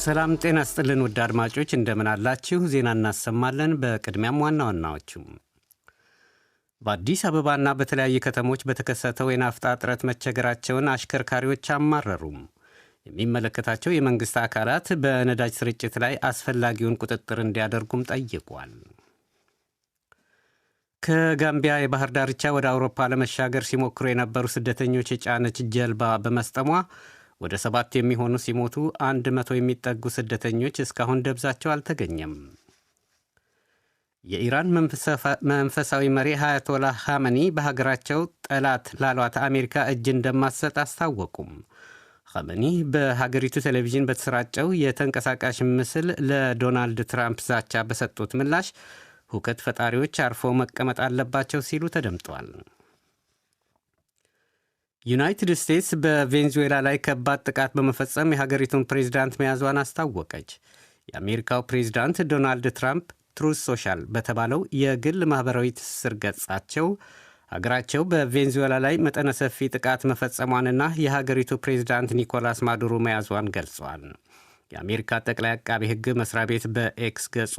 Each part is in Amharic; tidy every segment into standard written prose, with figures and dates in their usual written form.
ሰላም ጤና ስጥልን ውድ አድማጮች እንደምን አላችሁ? ዜና እናሰማለን። በቅድሚያም ዋና ዋናዎቹ በአዲስ አበባና በተለያዩ ከተሞች በተከሰተው የናፍጣ እጥረት መቸገራቸውን አሽከርካሪዎች አማረሩ። የሚመለከታቸው የመንግሥት አካላት በነዳጅ ስርጭት ላይ አስፈላጊውን ቁጥጥር እንዲያደርጉም ጠይቋል። ከጋምቢያ የባህር ዳርቻ ወደ አውሮፓ ለመሻገር ሲሞክሩ የነበሩ ስደተኞች የጫነች ጀልባ በመስጠሟ ወደ 7 የሚሆኑ ሲሞቱ 100 የሚጠጉ ስደተኞች እስካሁን ደብዛቸው አልተገኘም። የኢራን መንፈሳዊ መሪ አያቶላህ ኻሜኒ በሀገራቸው ጠላት ላሏት አሜሪካ እጅ እንደማትሰጥ አስታወቁም። ኻሜኒ በሀገሪቱ ቴሌቪዥን በተሰራጨው የተንቀሳቃሽ ምስል ለዶናልድ ትራምፕ ዛቻ በሰጡት ምላሽ ሁከት ፈጣሪዎች አርፈው መቀመጥ አለባቸው ሲሉ ተደምጧል። ዩናይትድ ስቴትስ በቬንዙዌላ ላይ ከባድ ጥቃት በመፈጸም የሀገሪቱን ፕሬዝዳንት መያዟን አስታወቀች። የአሜሪካው ፕሬዝዳንት ዶናልድ ትራምፕ ትሩዝ ሶሻል በተባለው የግል ማኅበራዊ ትስስር ገጻቸው ሀገራቸው በቬንዙዌላ ላይ መጠነ ሰፊ ጥቃት መፈጸሟንና የሀገሪቱ ፕሬዝዳንት ኒኮላስ ማዱሮ መያዟን ገልጸዋል። የአሜሪካ ጠቅላይ አቃቤ ሕግ መስሪያ ቤት በኤክስ ገጹ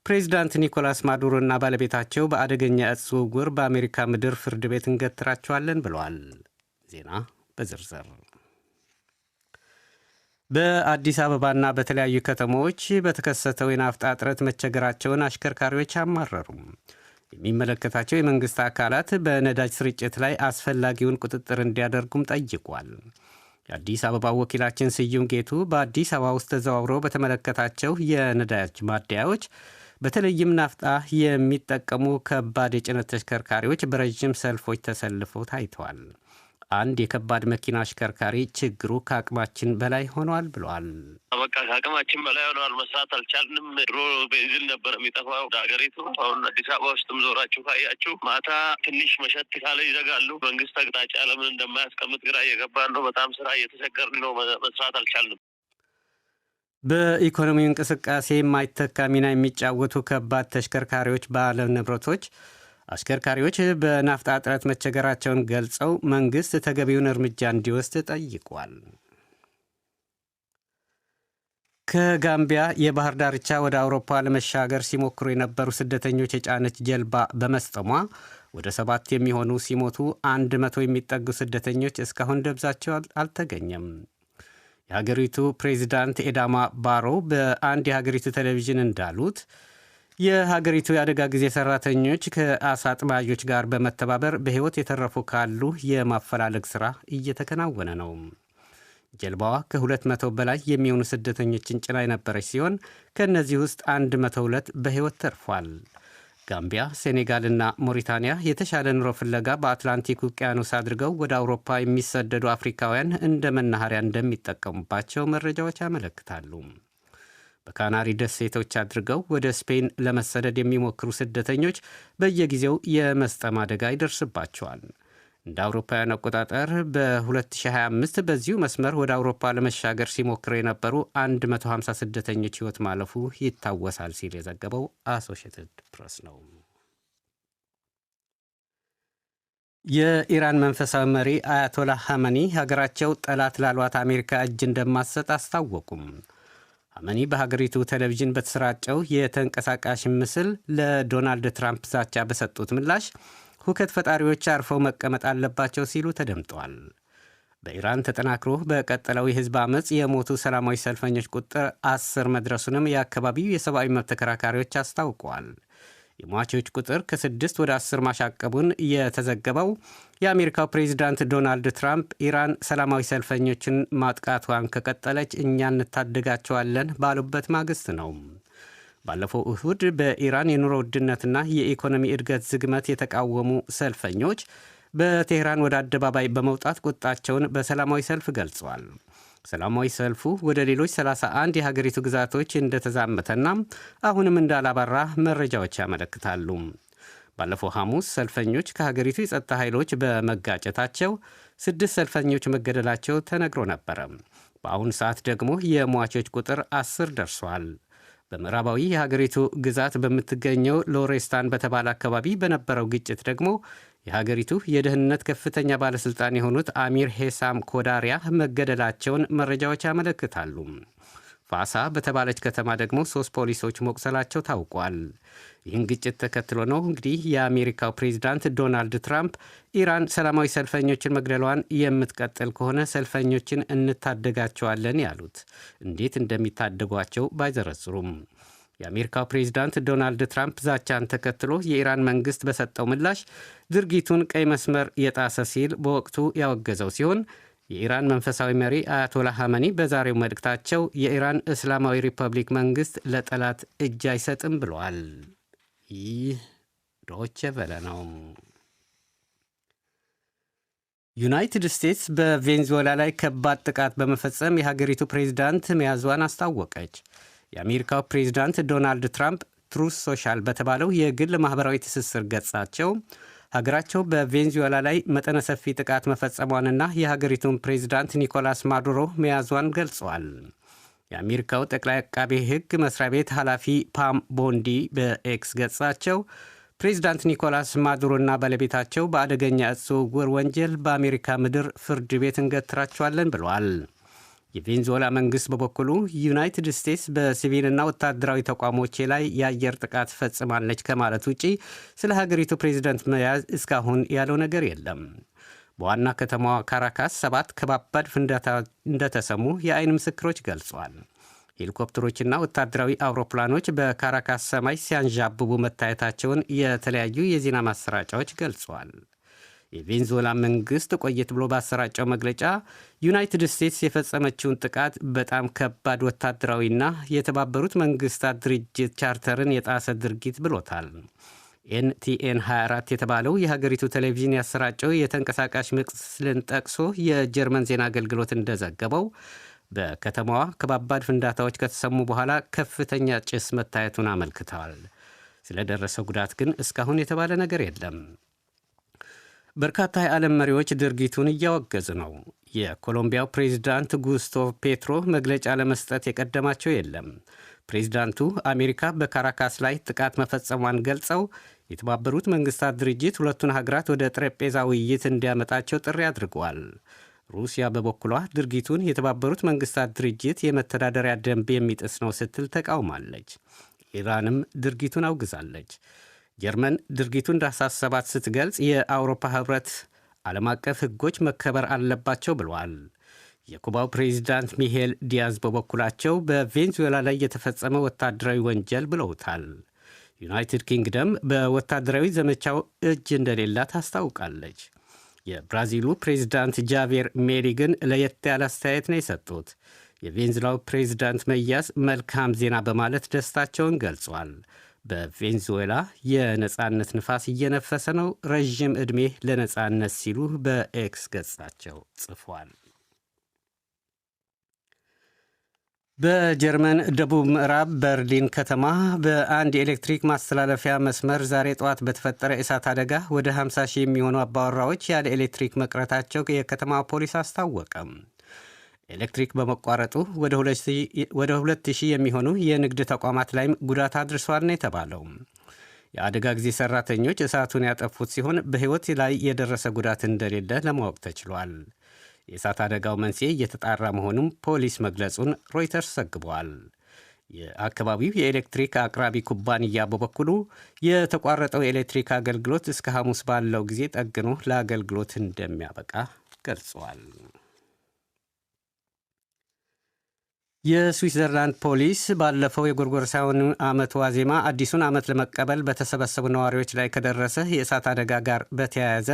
ፕሬዝዳንት ኒኮላስ ማዱሮና ባለቤታቸው በአደገኛ እጽ ዝውውር በአሜሪካ ምድር ፍርድ ቤት እንገትራቸዋለን ብለዋል። ዜና በዝርዝር በአዲስ አበባና በተለያዩ ከተሞች በተከሰተው የናፍጣ እጥረት መቸገራቸውን አሽከርካሪዎች አማረሩ። የሚመለከታቸው የመንግሥት አካላት በነዳጅ ስርጭት ላይ አስፈላጊውን ቁጥጥር እንዲያደርጉም ጠይቋል። የአዲስ አበባ ወኪላችን ስዩም ጌቱ በአዲስ አበባ ውስጥ ተዘዋውሮ በተመለከታቸው የነዳጅ ማደያዎች በተለይም ናፍጣ የሚጠቀሙ ከባድ የጭነት ተሽከርካሪዎች በረዥም ሰልፎች ተሰልፈው ታይተዋል። አንድ የከባድ መኪና አሽከርካሪ ችግሩ ከአቅማችን በላይ ሆኗል ብሏል። በቃ ከአቅማችን በላይ ሆኗል። መስራት አልቻልንም። ድሮ ቤንዚን ነበር የሚጠፋው ሀገሪቱ። አሁን አዲስ አበባ ውስጥም ዞራችሁ ካያችሁ ማታ ትንሽ መሸት ካለ ይዘጋሉ። መንግስት አቅጣጫ ለምን እንደማያስቀምጥ ግራ እየገባን ነው። በጣም ስራ እየተቸገርን ነው። መስራት አልቻልንም። በኢኮኖሚው እንቅስቃሴ የማይተካ ሚና የሚጫወቱ ከባድ ተሽከርካሪዎች ባለ ንብረቶች አሽከርካሪዎች በናፍጣ እጥረት መቸገራቸውን ገልጸው መንግሥት ተገቢውን እርምጃ እንዲወስድ ጠይቋል። ከጋምቢያ የባህር ዳርቻ ወደ አውሮፓ ለመሻገር ሲሞክሩ የነበሩ ስደተኞች የጫነች ጀልባ በመስጠሟ ወደ 7 የሚሆኑ ሲሞቱ 100 የሚጠጉ ስደተኞች እስካሁን ደብዛቸው አልተገኘም። የሀገሪቱ ፕሬዚዳንት ኤዳማ ባሮ በአንድ የሀገሪቱ ቴሌቪዥን እንዳሉት የሀገሪቱ የአደጋ ጊዜ ሰራተኞች ከአሳ አጥማጆች ጋር በመተባበር በሕይወት የተረፉ ካሉ የማፈላለግ ሥራ እየተከናወነ ነው። ጀልባዋ ከ200 በላይ የሚሆኑ ስደተኞችን ጭና የነበረች ሲሆን ከእነዚህ ውስጥ 102 በሕይወት ተርፏል። ጋምቢያ፣ ሴኔጋልና ሞሪታንያ የተሻለ ኑሮ ፍለጋ በአትላንቲክ ውቅያኖስ አድርገው ወደ አውሮፓ የሚሰደዱ አፍሪካውያን እንደ መናኸሪያ እንደሚጠቀሙባቸው መረጃዎች ያመለክታሉ። በካናሪ ደሴቶች አድርገው ወደ ስፔን ለመሰደድ የሚሞክሩ ስደተኞች በየጊዜው የመስጠም አደጋ ይደርስባቸዋል። እንደ አውሮፓውያን አቆጣጠር በ2025 በዚሁ መስመር ወደ አውሮፓ ለመሻገር ሲሞክሩ የነበሩ 150 ስደተኞች ሕይወት ማለፉ ይታወሳል ሲል የዘገበው አሶሺየትድ ፕሬስ ነው። የኢራን መንፈሳዊ መሪ አያቶላህ ኻሜኒ ሀገራቸው ጠላት ላሏት አሜሪካ እጅ እንደማትሰጥ አስታወቁም። ኻሜኒ በሀገሪቱ ቴሌቪዥን በተሰራጨው የተንቀሳቃሽ ምስል ለዶናልድ ትራምፕ ዛቻ በሰጡት ምላሽ ሁከት ፈጣሪዎች አርፈው መቀመጥ አለባቸው ሲሉ ተደምጠዋል። በኢራን ተጠናክሮ በቀጠለው የሕዝብ ዓመፅ የሞቱ ሰላማዊ ሰልፈኞች ቁጥር 10 መድረሱንም የአካባቢው የሰብአዊ መብት ተከራካሪዎች አስታውቀዋል። የሟቾች ቁጥር ከ6 ወደ 10 ማሻቀቡን የተዘገበው የአሜሪካው ፕሬዚዳንት ዶናልድ ትራምፕ ኢራን ሰላማዊ ሰልፈኞችን ማጥቃቷን ከቀጠለች እኛ እንታደጋቸዋለን ባሉበት ማግስት ነው። ባለፈው እሁድ በኢራን የኑሮ ውድነትና የኢኮኖሚ እድገት ዝግመት የተቃወሙ ሰልፈኞች በቴህራን ወደ አደባባይ በመውጣት ቁጣቸውን በሰላማዊ ሰልፍ ገልጸዋል። ሰላማዊ ሰልፉ ወደ ሌሎች 31 የሀገሪቱ ግዛቶች እንደተዛመተና አሁንም እንዳላባራ መረጃዎች ያመለክታሉ። ባለፈው ሐሙስ ሰልፈኞች ከሀገሪቱ የጸጥታ ኃይሎች በመጋጨታቸው 6 ሰልፈኞች መገደላቸው ተነግሮ ነበረ። በአሁኑ ሰዓት ደግሞ የሟቾች ቁጥር 10 ደርሷል። በምዕራባዊ የሀገሪቱ ግዛት በምትገኘው ሎሬስታን በተባለ አካባቢ በነበረው ግጭት ደግሞ የሀገሪቱ የደህንነት ከፍተኛ ባለሥልጣን የሆኑት አሚር ሄሳም ኮዳሪያ መገደላቸውን መረጃዎች ያመለክታሉ። ፋሳ በተባለች ከተማ ደግሞ 3 ፖሊሶች መቁሰላቸው ታውቋል። ይህን ግጭት ተከትሎ ነው እንግዲህ የአሜሪካው ፕሬዚዳንት ዶናልድ ትራምፕ ኢራን ሰላማዊ ሰልፈኞችን መግደሏን የምትቀጥል ከሆነ ሰልፈኞችን እንታደጋቸዋለን ያሉት። እንዴት እንደሚታደጓቸው ባይዘረዝሩም የአሜሪካው ፕሬዚዳንት ዶናልድ ትራምፕ ዛቻን ተከትሎ የኢራን መንግሥት በሰጠው ምላሽ ድርጊቱን ቀይ መስመር የጣሰ ሲል በወቅቱ ያወገዘው ሲሆን የኢራን መንፈሳዊ መሪ አያቶላ ሐመኒ በዛሬው መልእክታቸው የኢራን እስላማዊ ሪፐብሊክ መንግሥት ለጠላት እጅ አይሰጥም ብለዋል። ይህ ዶቼ ቬለ ነው። ዩናይትድ ስቴትስ በቬንዙዌላ ላይ ከባድ ጥቃት በመፈጸም የሀገሪቱ ፕሬዝዳንት መያዟን አስታወቀች። የአሜሪካው ፕሬዝዳንት ዶናልድ ትራምፕ ትሩስ ሶሻል በተባለው የግል ማኅበራዊ ትስስር ገጻቸው ሀገራቸው በቬንዙዌላ ላይ መጠነ ሰፊ ጥቃት መፈጸሟንና የሀገሪቱን ፕሬዝዳንት ኒኮላስ ማዱሮ መያዟን ገልጸዋል። የአሜሪካው ጠቅላይ አቃቤ ሕግ መስሪያ ቤት ኃላፊ ፓም ቦንዲ በኤክስ ገጻቸው ፕሬዝዳንት ኒኮላስ ማዱሮና ባለቤታቸው በአደገኛ እጽ ዝውውር ወንጀል በአሜሪካ ምድር ፍርድ ቤት እንገትራቸዋለን ብለዋል። የቬንዙዌላ መንግሥት በበኩሉ ዩናይትድ ስቴትስ በሲቪልና ወታደራዊ ተቋሞቼ ላይ የአየር ጥቃት ፈጽማለች ከማለት ውጪ ስለ ሀገሪቱ ፕሬዝደንት መያዝ እስካሁን ያለው ነገር የለም። በዋና ከተማዋ ካራካስ 7 ከባባድ ፍንዳታ እንደተሰሙ የአይን ምስክሮች ገልጿል። ሄሊኮፕተሮችና ወታደራዊ አውሮፕላኖች በካራካስ ሰማይ ሲያንዣብቡ መታየታቸውን የተለያዩ የዜና ማሰራጫዎች ገልጸዋል። የቬንዙዌላ መንግሥት ቆየት ብሎ ባሰራጨው መግለጫ ዩናይትድ ስቴትስ የፈጸመችውን ጥቃት በጣም ከባድ ወታደራዊና የተባበሩት መንግሥታት ድርጅት ቻርተርን የጣሰ ድርጊት ብሎታል። ኤንቲኤን 24 የተባለው የሀገሪቱ ቴሌቪዥን ያሰራጨው የተንቀሳቃሽ ምስልን ጠቅሶ የጀርመን ዜና አገልግሎት እንደዘገበው በከተማዋ ከባባድ ፍንዳታዎች ከተሰሙ በኋላ ከፍተኛ ጭስ መታየቱን አመልክተዋል። ስለደረሰው ጉዳት ግን እስካሁን የተባለ ነገር የለም። በርካታ የዓለም መሪዎች ድርጊቱን እያወገዙ ነው። የኮሎምቢያው ፕሬዚዳንት ጉስታቮ ፔትሮ መግለጫ ለመስጠት የቀደማቸው የለም። ፕሬዚዳንቱ አሜሪካ በካራካስ ላይ ጥቃት መፈጸሟን ገልጸው የተባበሩት መንግሥታት ድርጅት ሁለቱን ሀገራት ወደ ጠረጴዛ ውይይት እንዲያመጣቸው ጥሪ አድርገዋል። ሩሲያ በበኩሏ ድርጊቱን የተባበሩት መንግሥታት ድርጅት የመተዳደሪያ ደንብ የሚጥስ ነው ስትል ተቃውማለች። ኢራንም ድርጊቱን አውግዛለች። ጀርመን ድርጊቱ እንዳሳሰባት ስትገልጽ የአውሮፓ ህብረት ዓለም አቀፍ ሕጎች መከበር አለባቸው ብለዋል። የኩባው ፕሬዚዳንት ሚሄል ዲያዝ በበኩላቸው በቬንዙዌላ ላይ የተፈጸመ ወታደራዊ ወንጀል ብለውታል። ዩናይትድ ኪንግደም በወታደራዊ ዘመቻው እጅ እንደሌላት አስታውቃለች። የብራዚሉ ፕሬዚዳንት ጃቬር ሜሊ ግን ለየት ያለ አስተያየት ነው የሰጡት። የቬንዙዌላው ፕሬዚዳንት መያዝ መልካም ዜና በማለት ደስታቸውን ገልጿል። በቬንዙዌላ የነጻነት ንፋስ እየነፈሰ ነው፣ ረዥም ዕድሜ ለነጻነት ሲሉ በኤክስ ገጻቸው ጽፏል። በጀርመን ደቡብ ምዕራብ በርሊን ከተማ በአንድ የኤሌክትሪክ ማስተላለፊያ መስመር ዛሬ ጠዋት በተፈጠረ እሳት አደጋ ወደ 50 ሺህ የሚሆኑ አባወራዎች ያለ ኤሌክትሪክ መቅረታቸው የከተማ ፖሊስ አስታወቀም። ኤሌክትሪክ በመቋረጡ ወደ 2000 የሚሆኑ የንግድ ተቋማት ላይም ጉዳት አድርሷል ነው የተባለው። የአደጋ ጊዜ ሰራተኞች እሳቱን ያጠፉት ሲሆን በሕይወት ላይ የደረሰ ጉዳት እንደሌለ ለማወቅ ተችሏል። የእሳት አደጋው መንስኤ እየተጣራ መሆኑም ፖሊስ መግለጹን ሮይተርስ ዘግቧል። የአካባቢው የኤሌክትሪክ አቅራቢ ኩባንያ በበኩሉ የተቋረጠው የኤሌክትሪክ አገልግሎት እስከ ሐሙስ ባለው ጊዜ ጠግኖ ለአገልግሎት እንደሚያበቃ ገልጿል። የስዊትዘርላንድ ፖሊስ ባለፈው የጎርጎሮሳውያኑ ዓመት ዋዜማ አዲሱን ዓመት ለመቀበል በተሰበሰቡ ነዋሪዎች ላይ ከደረሰ የእሳት አደጋ ጋር በተያያዘ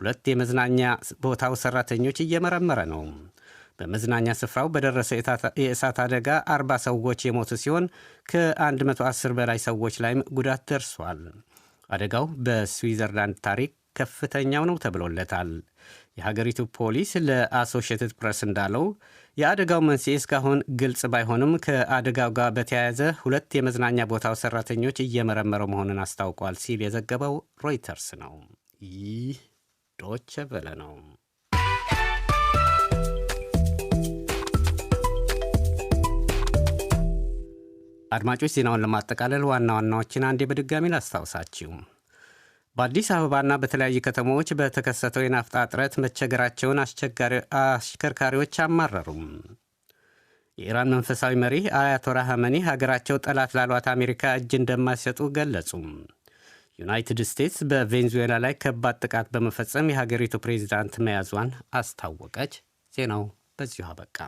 2 የመዝናኛ ቦታው ሰራተኞች እየመረመረ ነው። በመዝናኛ ስፍራው በደረሰ የእሳት አደጋ 40 ሰዎች የሞቱ ሲሆን ከ110 በላይ ሰዎች ላይም ጉዳት ደርሷል። አደጋው በስዊትዘርላንድ ታሪክ ከፍተኛው ነው ተብሎለታል። የሀገሪቱ ፖሊስ ለአሶሺየትድ ፕሬስ እንዳለው የአደጋው መንስኤ እስካሁን ግልጽ ባይሆንም ከአደጋው ጋር በተያያዘ 2 የመዝናኛ ቦታው ሰራተኞች እየመረመረው መሆኑን አስታውቋል ሲል የዘገበው ሮይተርስ ነው። ይህ ዶቼ ቬለ ነው። አድማጮች፣ ዜናውን ለማጠቃለል ዋና ዋናዎችን አንዴ በድጋሚ ላስታውሳችሁ። በአዲስ አበባና በተለያዩ ከተሞች በተከሰተው የናፍጣ እጥረት መቸገራቸውን አሽከርካሪዎች አማረሩም። የኢራን መንፈሳዊ መሪ አያቶላ ሐመኒ ሀገራቸው ጠላት ላሏት አሜሪካ እጅ እንደማይሰጡ ገለጹ። ዩናይትድ ስቴትስ በቬንዙዌላ ላይ ከባድ ጥቃት በመፈጸም የሀገሪቱ ፕሬዚዳንት መያዟን አስታወቀች። ዜናው በዚሁ አበቃ።